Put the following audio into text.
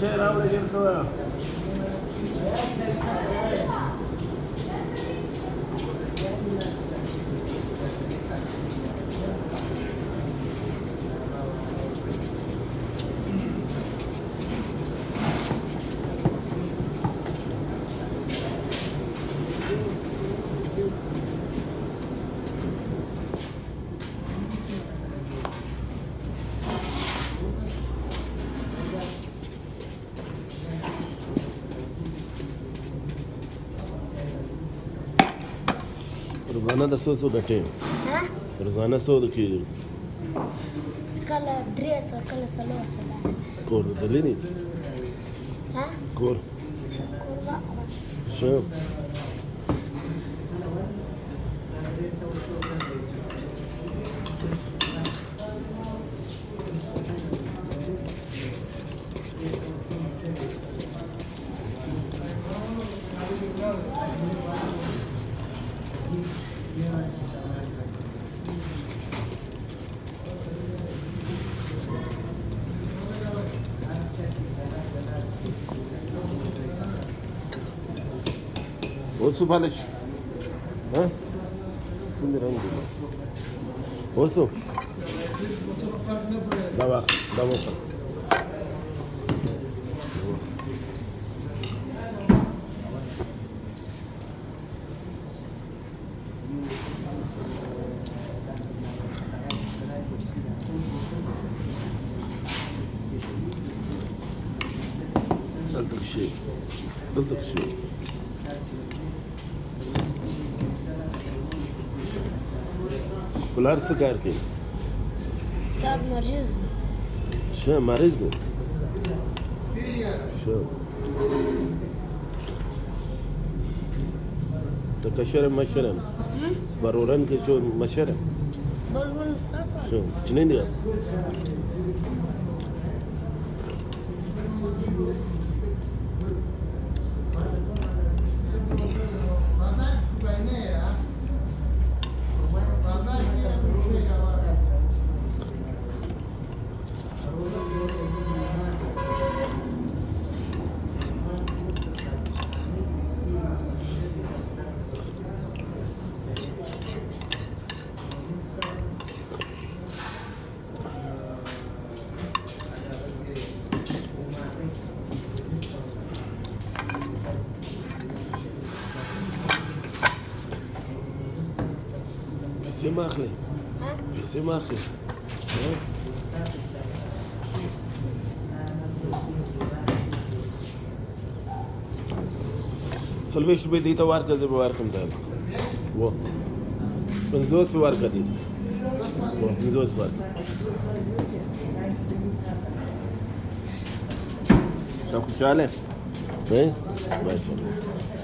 چه راوړې ډېر کوه روزانه د څو ګټې روزانه څو د کېږي کله 300 کله 400 کور د دلینی کور ښه اوسو بالش ها څنګه رنگ دی اوسو دا وکړه دلته شي کولار څه کار کوي؟ کار مریض ښه مریض دی ښه ته کشره مشره برورن کې شو مشره بلبل سفر ښه کوچنی دی پیسې مه اخلئ پیسې مه اخلئ څلوېښت روپۍ دې ته ورکړه زه به ورکړم ځان 50 ورکړه دې 50 ورکړه شب خوشحاله؟ ماشاءالله